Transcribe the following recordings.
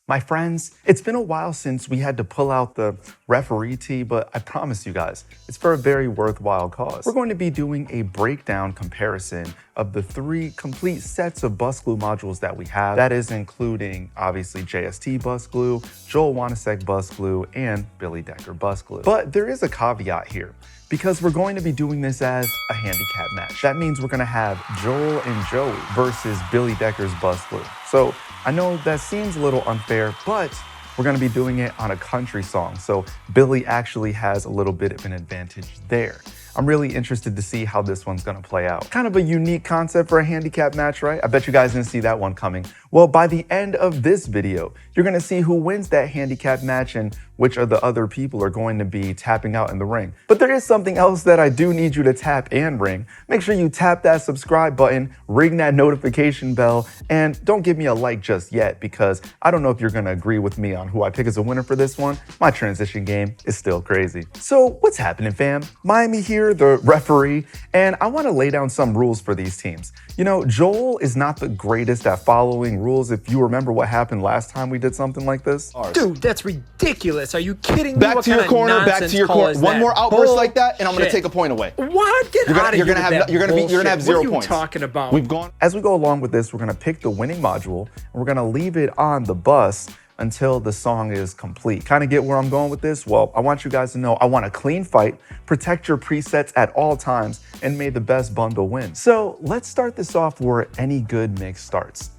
My friends, it's been a while since we had to pull out the referee tee, but I promise you guys, it's for a very worthwhile cause. We're going to be doing a breakdown comparison of the 3 complete sets of bus glue modules that we have. That is including, obviously, JST bus glue, Joel Wanasek bus glue, and Billy Decker bus glue. But there is a caveat here, because we're going to be doing this as a handicap match. That means we're gonna have Joel and Joey versus Billy Decker's bus glue. So I know that seems a little unfair, but we're gonna be doing it on a country song. So Billy actually has a little bit of an advantage there. I'm really interested to see how this one's gonna play out. Kind of a unique concept for a handicap match, right? I bet you guys didn't see that one coming. Well, by the end of this video, you're gonna see who wins that handicap match and which of the other people are going to be tapping out in the ring. But there is something else that I do need you to tap and ring. Make sure you tap that subscribe button, ring that notification bell, and don't give me a like just yet because I don't know if you're gonna agree with me on who I pick as a winner for this one. My transition game is still crazy. So what's happening, fam? Miami here, the referee, and I wanna lay down some rules for these teams. You know, Joel is not the greatest at following rules. If you remember what happened last time we did something like this. Dude, that's ridiculous. Are you kidding me? Back to your corner, back to your corner. One more outburst like that, and I'm gonna take a point away. What? Get out of here. You're gonna have 0 points. What are you talking about? We've gone. As we go along with this, we're gonna pick the winning module, and we're gonna leave it on the bus until the song is complete. Kind of get where I'm going with this? Well, I want you guys to know I want a clean fight, protect your presets at all times, and may the best bundle win. So let's start this off where any good mix starts.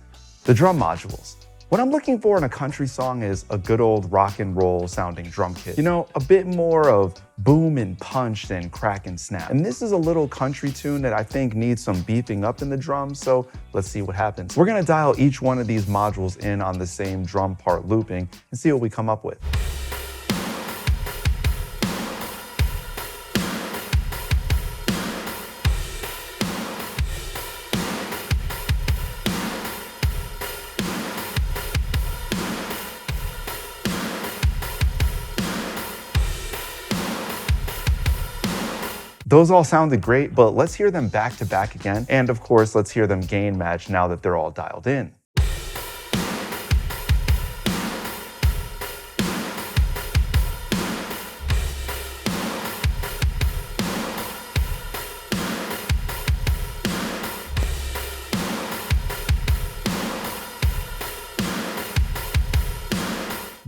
The drum modules. What I'm looking for in a country song is a good old rock and roll sounding drum kit. You know, a bit more of boom and punch than crack and snap. And this is a little country tune that I think needs some beefing up in the drums, so let's see what happens. We're gonna dial each one of these modules in on the same drum part looping and see what we come up with. Those all sounded great, but let's hear them back to back again. And of course, let's hear them gain match now that they're all dialed in.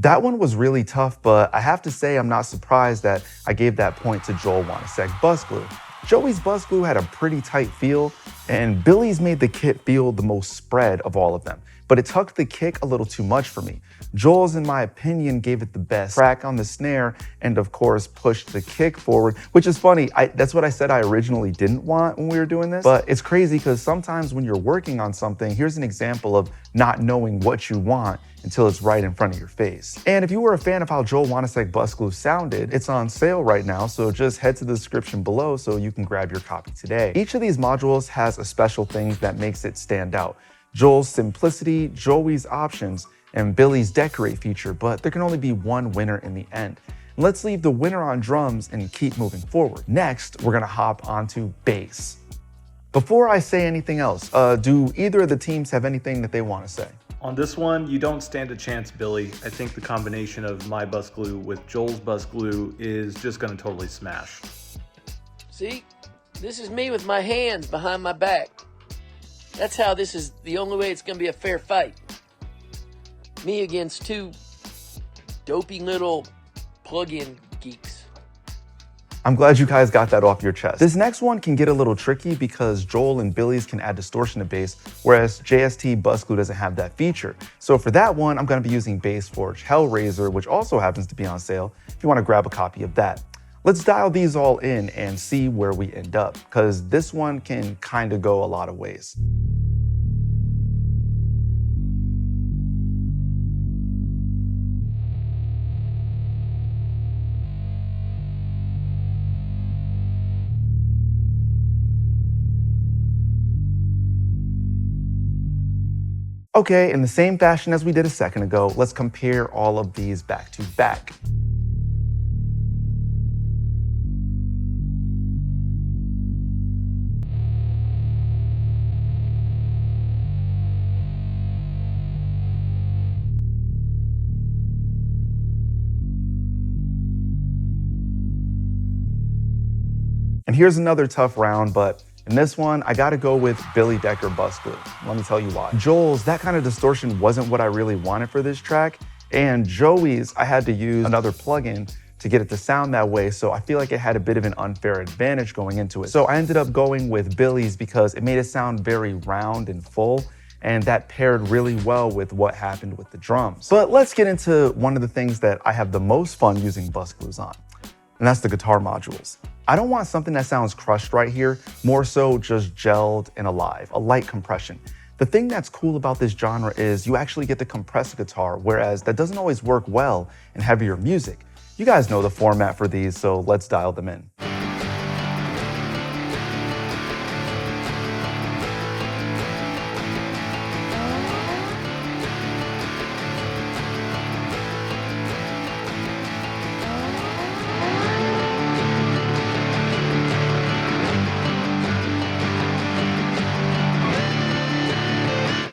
That one was really tough, but I have to say I'm not surprised that I gave that point to Joel Wanasek bus glue. Joey's bus glue had a pretty tight feel, and Billy's made the kit feel the most spread of all of them, but it tucked the kick a little too much for me. Joel's, in my opinion, gave it the best crack on the snare and of course pushed the kick forward, which is funny. That's what I said I originally didn't want when we were doing this, but it's crazy because sometimes when you're working on something, here's an example of not knowing what you want until it's right in front of your face. And if you were a fan of how Joel Wanasek bus glue sounded, it's on sale right now, so just head to the description below so you can grab your copy today. Each of these modules has a special thing that makes it stand out. Joel's simplicity, Joey's options, and Billy's decorate feature, but there can only be one winner in the end. Let's leave the winner on drums and keep moving forward. Next, we're gonna hop onto bass. Before I say anything else, do either of the teams have anything that they wanna say? On this one, you don't stand a chance, Billy. I think the combination of my bus glue with Joel's bus glue is just gonna totally smash. See, this is me with my hands behind my back. That's how this is the only way it's gonna be a fair fight. Me against 2 dopey little plug-in geeks. I'm glad you guys got that off your chest. This next one can get a little tricky because Joel and Billy's can add distortion to bass, whereas JST bus glue doesn't have that feature. So for that one, I'm gonna be using Bass Forge Hellraiser, which also happens to be on sale if you wanna grab a copy of that. Let's dial these all in and see where we end up, because this one can kind of go a lot of ways. Okay, in the same fashion as we did a second ago, let's compare all of these back to back. And here's another tough round, but in this one, I gotta go with Billy Decker bus glue. Let me tell you why. Joel's, that kind of distortion wasn't what I really wanted for this track, and Joey's, I had to use another plugin to get it to sound that way, so I feel like it had a bit of an unfair advantage going into it. So I ended up going with Billy's because it made it sound very round and full, and that paired really well with what happened with the drums. But let's get into one of the things that I have the most fun using bus glues on, and that's the guitar modules. I don't want something that sounds crushed right here, more so just gelled and alive, a light compression. The thing that's cool about this genre is you actually get to compress a guitar, whereas that doesn't always work well in heavier music. You guys know the format for these, so let's dial them in.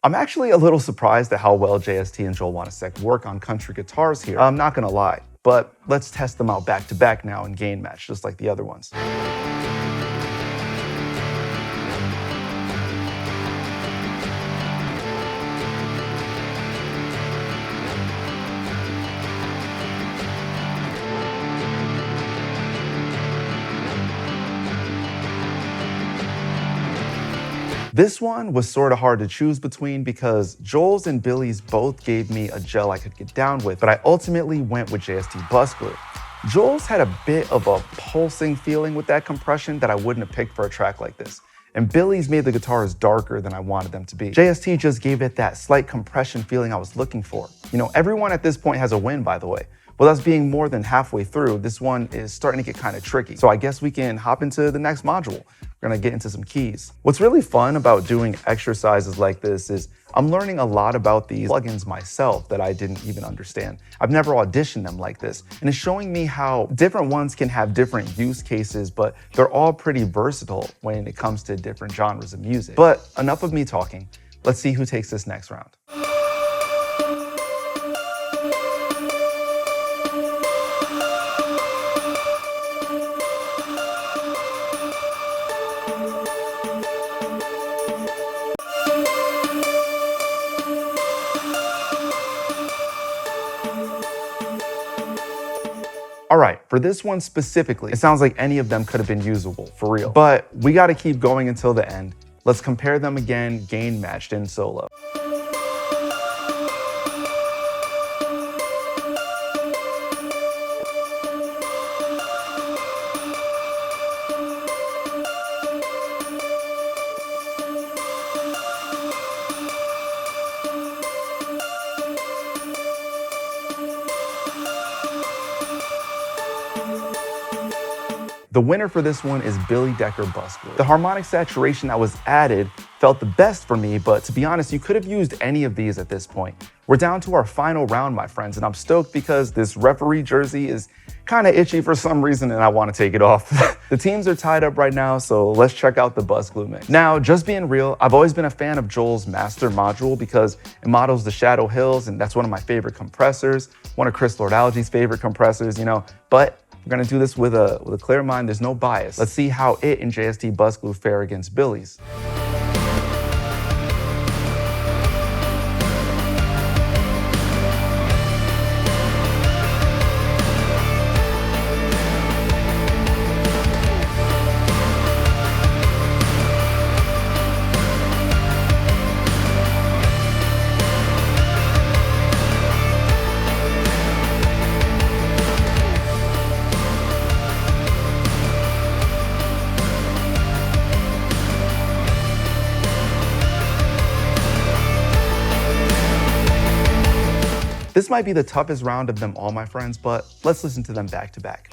I'm actually a little surprised at how well JST and Joel Wanasek work on country guitars here. I'm not gonna lie, but let's test them out back to back now in gain match, just like the other ones. This one was sort of hard to choose between because Joel's and Billy's both gave me a gel I could get down with, but I ultimately went with JST bus glue. Joel's had a bit of a pulsing feeling with that compression that I wouldn't have picked for a track like this. And Billy's made the guitars darker than I wanted them to be. JST just gave it that slight compression feeling I was looking for. You know, everyone at this point has a win, by the way. With us being more than halfway through, this one is starting to get kind of tricky. So I guess we can hop into the next module. We're gonna get into some keys. What's really fun about doing exercises like this is I'm learning a lot about these plugins myself that I didn't even understand. I've never auditioned them like this, and it's showing me how different ones can have different use cases, but they're all pretty versatile when it comes to different genres of music. But enough of me talking. Let's see who takes this next round. All right, for this one specifically, it sounds like any of them could have been usable, for real. But we gotta keep going until the end. Let's compare them again, gain matched in solo. The winner for this one is Billy Decker bus glue. The harmonic saturation that was added felt the best for me, but to be honest, you could have used any of these at this point. We're down to our final round, my friends, and I'm stoked because this referee jersey is kind of itchy for some reason and I want to take it off. The teams are tied up right now, so let's check out the bus glue mix. Now, just being real, I've always been a fan of Joel's master module because it models the Shadow Hills, and that's one of my favorite compressors, one of Chris Lord-Alge's favorite compressors, you know, but we're gonna do this with a clear mind. There's no bias. Let's see how it and JST bus glue fare against Billy's. This might be the toughest round of them all, my friends, but let's listen to them back to back.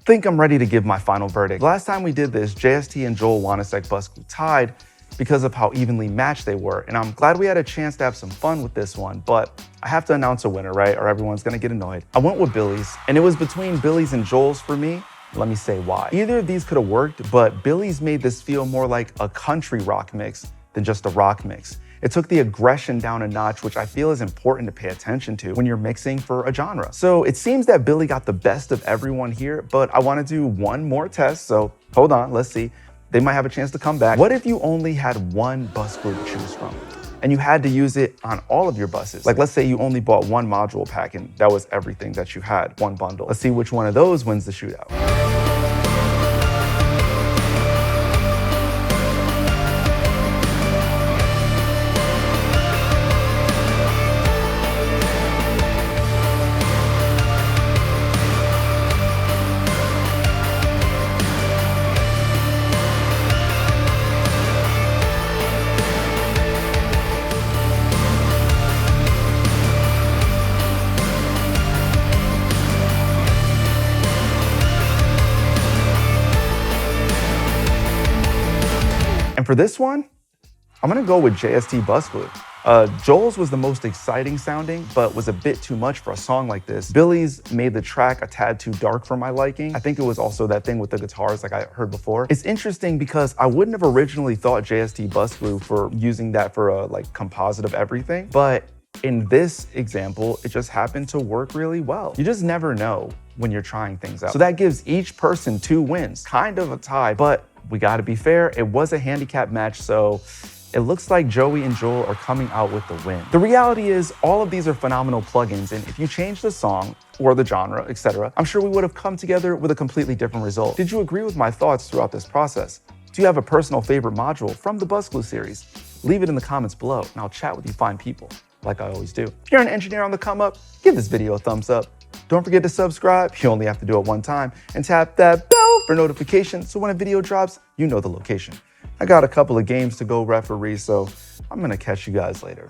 think I'm ready to give my final verdict. Last time we did this, JST and Joel Wanasek bus glue tied because of how evenly matched they were, and I'm glad we had a chance to have some fun with this one, but I have to announce a winner, right? Or everyone's gonna get annoyed. I went with Billy's, and it was between Billy's and Joel's for me. Let me say why. Either of these could have worked, but Billy's made this feel more like a country rock mix than just a rock mix. It took the aggression down a notch, which I feel is important to pay attention to when you're mixing for a genre. So it seems that Billy got the best of everyone here, but I want to do one more test, so hold on, let's see. They might have a chance to come back. What if you only had one bus glue to choose from, and you had to use it on all of your buses? Like, let's say you only bought one module pack and that was everything that you had, one bundle. Let's see which one of those wins the shootout. And for this one, I'm gonna go with JST bus glue. Joel's was the most exciting sounding, but was a bit too much for a song like this. Billy's made the track a tad too dark for my liking. I think it was also that thing with the guitars like I heard before. It's interesting because I wouldn't have originally thought JST bus glue for using that for a like composite of everything, but in this example, it just happened to work really well. You just never know when you're trying things out. So that gives each person 2 wins, kind of a tie, but we gotta be fair, it was a handicap match, so it looks like Joey and Joel are coming out with the win. The reality is, all of these are phenomenal plugins, and if you change the song or the genre, etc., I'm sure we would have come together with a completely different result. Did you agree with my thoughts throughout this process? Do you have a personal favorite module from the Bus Glue series? Leave it in the comments below, and I'll chat with you fine people, like I always do. If you're an engineer on the come up, give this video a thumbs up. Don't forget to subscribe, you only have to do it one time, and tap that bell for notifications so when a video drops, you know the location. I got a couple of games to go referee, so I'm gonna catch you guys later.